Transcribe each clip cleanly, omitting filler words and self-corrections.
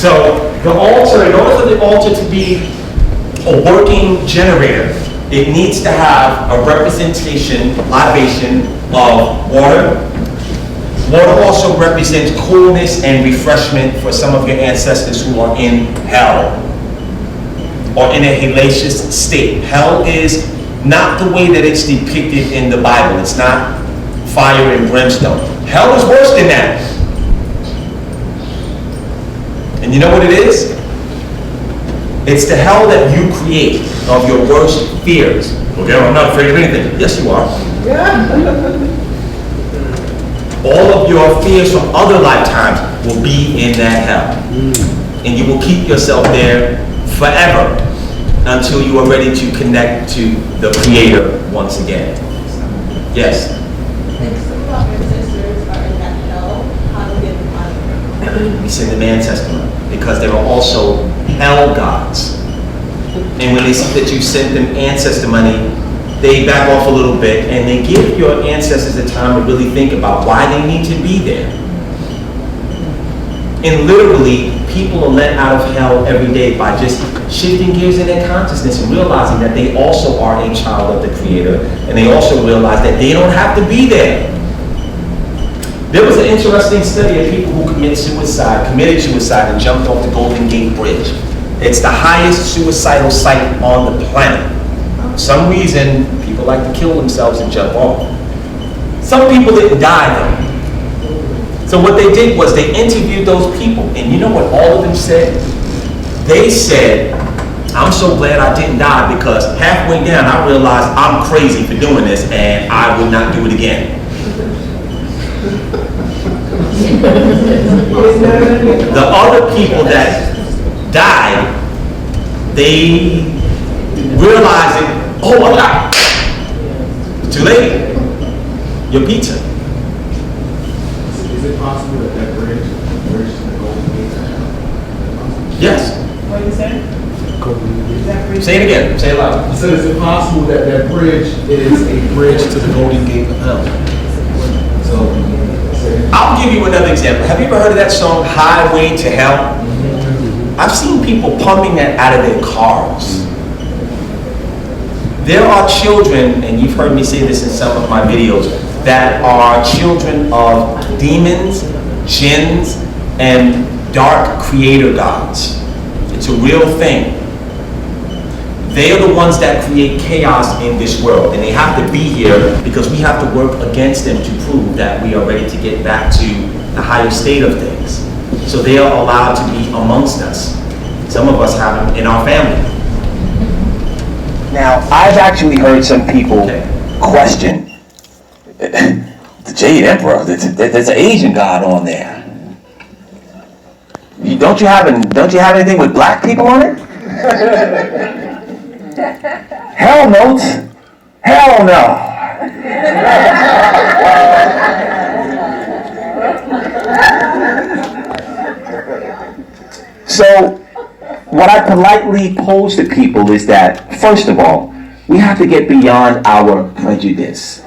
So the altar, in order for the altar to be a working generator, it needs to have a representation, libation of water. Water also represents coolness and refreshment for some of your ancestors who are in hell or in a hellacious state. Hell is not the way that it's depicted in the Bible. It's not fire and brimstone. Hell is worse than that. And you know what it is? It's the hell that you create of your worst fears. Okay, I'm not afraid of anything. Yes, you are. All of your fears from other lifetimes will be in that hell. And you will keep yourself there forever until you are ready to connect to the Creator once again. Yes? Some of our ancestors are in that hell. How do we get them out of here? We send them ancestors because there are also hell gods. And when they see that you send them ancestor money, they back off a little bit and they give your ancestors the time to really think about why they need to be there. And literally, people are let out of hell every day by just shifting gears in their consciousness and realizing that they also are a child of the Creator, and they also realize that they don't have to be there. There was an interesting study of people who committed suicide and jumped off the Golden Gate Bridge. It's the highest suicidal site on the planet. For some reason, people like to kill themselves and jump off. Some people didn't die though. So what they did was they interviewed those people, and you know what all of them said? They said, I'm so glad I didn't die because halfway down I realized I'm crazy for doing this and I would not do it again. The other people that died, they realized it, oh my God, too late, your pizza. Is it possible that that bridge to the Golden Gate? Yes. What are you saying? Say it again, say it loud. So is it possible that that bridge is a bridge to the Golden Gate of hell? I'll give you another example. Have you ever heard of that song, Highway to Hell? I've seen people pumping that out of their cars. There are children, and you've heard me say this in some of my videos, that are children of demons, jinns, and dark creator gods. It's a real thing. They are the ones that create chaos in this world, and they have to be here because we have to work against them to prove that we are ready to get back to the higher state of things. So they are allowed to be amongst us. Some of us have them in our family. Now, I've actually heard some people question the Jade Emperor. There's an Asian god on there. Don't you have anything with black people on it? Hell no. Hell no. So, what I politely pose to people is that, first of all, we have to get beyond our prejudice.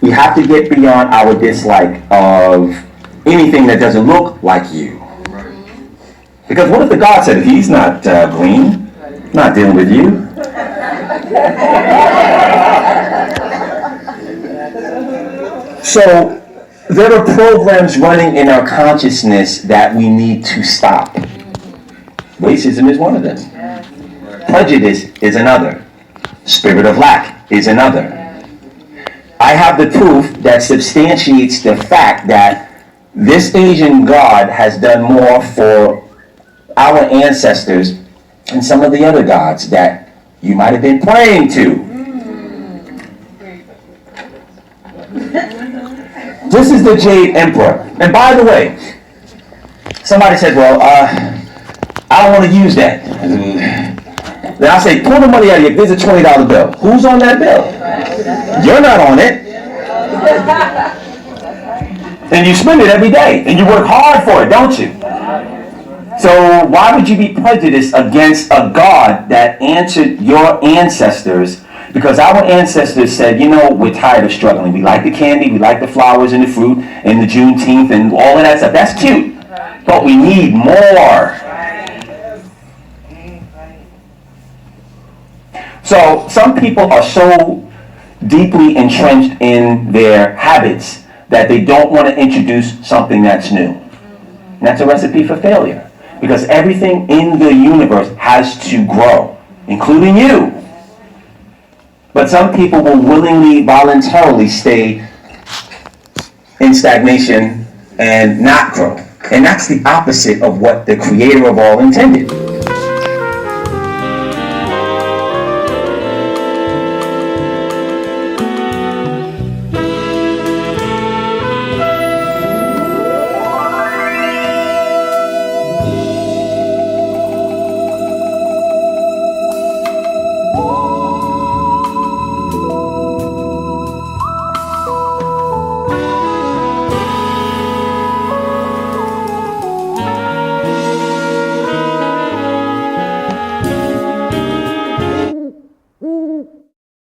We have to get beyond our dislike of anything that doesn't look like you. Because what if the God said, if he's not green, I'm not dealing with you? So, there are programs running in our consciousness that we need to stop. Racism is one of them. Prejudice is another. Spirit of lack is another. I have the proof that substantiates the fact that this Asian god has done more for our ancestors than some of the other gods that you might have been praying to. This is the Jade Emperor. And by the way, somebody said, well, I don't want to use that. Then I say, pull the money out of you. There's a $20 bill. Who's on that bill? You're not on it. And you spend it every day. And you work hard for it, don't you? So why would you be prejudiced against a God that answered your ancestors? Because our ancestors said, you know, we're tired of struggling. We like the candy, we like the flowers and the fruit and the Juneteenth and all of that stuff. That's cute. But we need more. So some people are so deeply entrenched in their habits that they don't want to introduce something that's new. And that's a recipe for failure. Because everything in the universe has to grow, including you. But some people will willingly, voluntarily stay in stagnation and not grow. And that's the opposite of what the Creator of all intended.